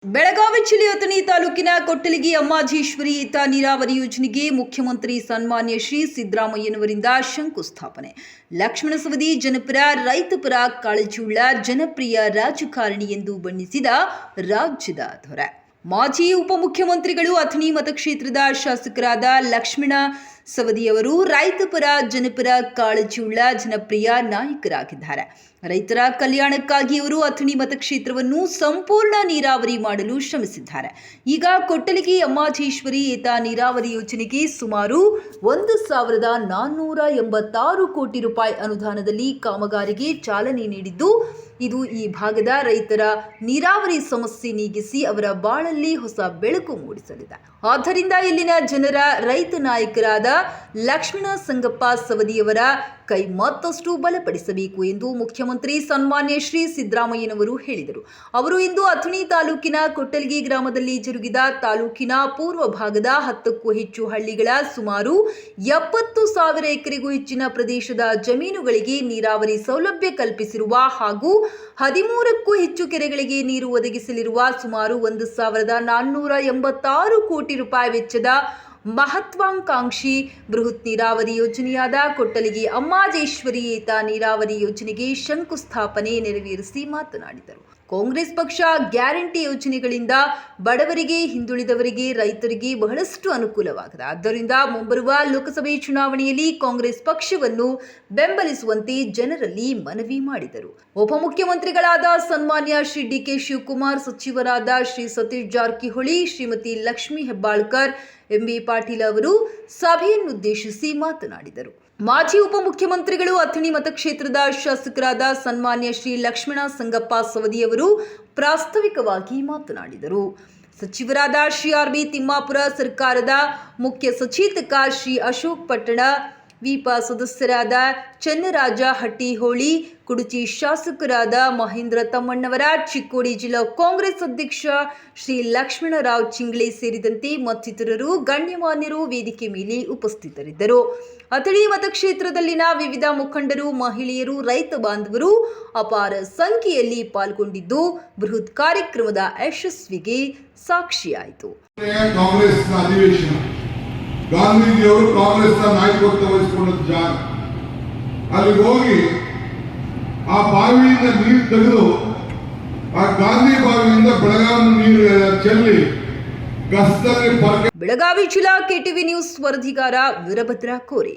ಬೆಳಗಾವಿ ಜಿಲ್ಲೆಯ ಅಥಣಿ ತಾಲೂಕಿನ ಕೊಟ್ಟಲಿಗಿ ಅಮ್ಮಾಜೇಶ್ವರಿ ಏತ ನೀರಾವರಿ ಯೋಜನೆಗೆ ಮುಖ್ಯಮಂತ್ರಿ ಸನ್ಮಾನ್ಯ ಶ್ರೀ ಸಿದ್ದರಾಮಯ್ಯನವರಿಂದ ಶಂಕುಸ್ಥಾಪನೆ. ಲಕ್ಷ್ಮಣ ಸವದಿ ಜನಪರ ರೈತಪರ ಕಾಳಜಿಯುಳ್ಳ ಜನಪ್ರಿಯ ರಾಜಕಾರಣಿ ಎಂದು ಬಣ್ಣಿಸಿದ ರಾಜ್ಯದ ದೊರೆ. ಮಾಜಿ ಉಪಮುಖ್ಯಮಂತ್ರಿಗಳು ಅಥಣಿ ಮತಕ್ಷೇತ್ರದ ಶಾಸಕರಾದ ಲಕ್ಷ್ಮಣ ಸವದಿಯವರು ರೈತಪರ ಜನಪರ ಕಾಳಜಿಯುಳ್ಳ ಜನಪ್ರಿಯ ನಾಯಕರಾಗಿದ್ದಾರೆ. ರೈತರ ಕಲ್ಯಾಣಕ್ಕಾಗಿ ಅವರು ಅಥಣಿ ಮತಕ್ಷೇತ್ರವನ್ನು ಸಂಪೂರ್ಣ ನೀರಾವರಿ ಮಾಡಲು ಶ್ರಮಿಸಿದ್ದಾರೆ. ಈಗ ಕೊಟ್ಟಲಿಗಿ ಅಮ್ಮಾಜೇಶ್ವರಿ ಏತ ನೀರಾವರಿ ಯೋಜನೆಗೆ ಸುಮಾರು 1,486 ಕೋಟಿ ರೂಪಾಯಿ ಅನುದಾನದಲ್ಲಿ ಕಾಮಗಾರಿಗೆ ಚಾಲನೆ ನೀಡಿದ್ದು, ಇದು ಈ ಭಾಗದ ರೈತರ ನೀರಾವರಿ ಸಮಸ್ಯೆ ನೀಗಿಸಿ ಅವರ ಬಾಳಲ್ಲಿ ಹೊಸ ಬೆಳಕು ಮೂಡಿಸಲಿದೆ. ಆದ್ದರಿಂದ ಇಲ್ಲಿನ ಜನರ ರೈತ ನಾಯಕರಾದ ಲಕ್ಷ್ಮಣ ಸಂಗಪ್ಪ ಸವದಿಯವರ ಕೈ ಮತ್ತಷ್ಟು ಬಲಪಡಿಸಬೇಕು ಎಂದು ಮುಖ್ಯಮಂತ್ರಿ ಸನ್ಮಾನ್ಯ ಶ್ರೀ ಸಿದ್ದರಾಮಯ್ಯನವರು ಹೇಳಿದರು. ಅವರು ಇಂದು ಅಥಣಿ ತಾಲೂಕಿನ ಕೊಟ್ಟಲಿಗಿ ಗ್ರಾಮದಲ್ಲಿ ಜರುಗಿದ ತಾಲೂಕಿನ ಪೂರ್ವ ಭಾಗದ 10ಕ್ಕೂ ಹೆಚ್ಚು ಹಳ್ಳಿಗಳ ಸುಮಾರು 70,000 ಎಕರೆಗೂ ಹೆಚ್ಚಿನ ಪ್ರದೇಶದ ಜಮೀನುಗಳಿಗೆ ನೀರಾವರಿ ಸೌಲಭ್ಯ ಕಲ್ಪಿಸಿರುವ ಹಾಗೂ 13ಕ್ಕೂ ಹೆಚ್ಚು ಕೆರೆಗಳಿಗೆ ನೀರು ಒದಗಿಸಲಿರುವ ಸುಮಾರು 1,486 ಕೋಟಿ ರೂಪಾಯಿ ವೆಚ್ಚದ ಮಹತ್ವಾಕಾಂಕ್ಷಿ ಬೃಹತ್ ನೀರಾವರಿ ಯೋಜನೆಯಾದ ಕೊಟ್ಟಲಿಗಿ ಅಮ್ಮಾಜೇಶ್ವರಿ ಏತ ನೀರಾವರಿ ಯೋಜನೆಗೆ ಶಂಕುಸ್ಥಾಪನೆ ನೆರವೇರಿಸಿ ಮಾತನಾಡಿದರು. ಕಾಂಗ್ರೆಸ್ ಪಕ್ಷ ಗ್ಯಾರಂಟಿ ಯೋಜನೆಗಳಿಂದ ಬಡವರಿಗೆ, ಹಿಂದುಳಿದವರಿಗೆ, ರೈತರಿಗೆ ಬಹಳಷ್ಟು ಅನುಕೂಲವಾಗಿದೆ. ಆದ್ದರಿಂದ ಮುಂಬರುವ ಲೋಕಸಭೆ ಚುನಾವಣೆಯಲ್ಲಿ ಕಾಂಗ್ರೆಸ್ ಪಕ್ಷವನ್ನು ಬೆಂಬಲಿಸುವಂತೆ ಜನರಲ್ಲಿ ಮನವಿ ಮಾಡಿದರು. ಉಪಮುಖ್ಯಮಂತ್ರಿಗಳಾದ ಸನ್ಮಾನ್ಯ ಶ್ರೀ ಡಿ.ಕೆ. ಶಿವಕುಮಾರ್, ಸಚಿವರಾದ ಶ್ರೀ ಸತೀಶ್ ಜಾರಕಿಹೊಳಿ, ಶ್ರೀಮತಿ ಲಕ್ಷ್ಮೀ ಹೆಬ್ಬಾಳ್ಕರ್, ಎಂ.ಬಿ. ಪಾಟೀಲ್ ಅವರು ಸಭೆಯನ್ನುದ್ದೇಶಿಸಿ ಮಾತನಾಡಿದರು. ಮಾಜಿ ಉಪಮುಖ್ಯಮಂತ್ರಿಗಳು ಅಥಣಿ ಮತಕ್ಷೇತ್ರದ ಶಾಸಕರಾದ ಸನ್ಮಾನ್ಯ ಶ್ರೀ ಲಕ್ಷ್ಮಣ ಸಂಗಪ್ಪ ಸವದಿಯವರು ಪ್ರಾಸ್ತಾವಿಕವಾಗಿ ಮಾತನಾಡಿದರು. ಸಚಿವರಾದ ಶ್ರೀ ಆರ್.ಬಿ. ತಿಮ್ಮಾಪುರ, ಸರ್ಕಾರದ ಮುಖ್ಯ ಸಚೇತಕ ಶ್ರೀ ಅಶೋಕ್ ಪಟ್ಟಣ, ವಿಪ ಸದಸ್ಯರಾದ ಚನ್ನರಾಜ ಹಟ್ಟಿಹೊಳಿ, ಕುಡುಚಿ ಶಾಸಕರಾದ ಮಹೇಂದ್ರ ತಮ್ಮಣ್ಣವರ, ಚಿಕ್ಕೋಡಿ ಜಿಲ್ಲಾ ಕಾಂಗ್ರೆಸ್ ಅಧ್ಯಕ್ಷ ಶ್ರೀ ಲಕ್ಷ್ಮಣರಾವ್ ಚಿಂಗ್ಳೆ ಸೇರಿದಂತೆ ಮತ್ತಿತರರು ಗಣ್ಯಮಾನ್ಯರು ವೇದಿಕೆ ಮೇಲೆ ಉಪಸ್ಥಿತರಿದ್ದರು. ಅಥಣಿ ಮತಕ್ಷೇತ್ರದಲ್ಲಿನ ವಿವಿಧ ಮುಖಂಡರು, ಮಹಿಳೆಯರು, ರೈತ ಬಾಂಧವರು ಅಪಾರ ಸಂಖ್ಯೆಯಲ್ಲಿ ಪಾಲ್ಗೊಂಡಿದ್ದು ಬೃಹತ್ ಕಾರ್ಯಕ್ರಮದ ಯಶಸ್ವಿಗೆ ಸಾಕ್ಷಿಯಾಯಿತು. ಗಾಂಧೀಜಿಯವರು ಕಾಂಗ್ರೆಸ್ನ ನಾಯಕತ್ವ ವಹಿಸಿಕೊಂಡ ಜಾಗ, ಅಲ್ಲಿಗೆ ಹೋಗಿ ಆ ಬಾವಿಯಿಂದ ನೀರು ತೆಗೆದು ಆ ಗಾಂಧಿ ಬಾವಿಯಿಂದ ಬೆಳಗಾವಿ ನೀರು ಚೆಲ್ಲಿ ಕಸದಲ್ಲಿ. ಬೆಳಗಾವಿ ಜಿಲ್ಲಾ KTV ನ್ಯೂಸ್ ವರದಿಗಾರ ವೀರಭದ್ರ ಕೋರೆ.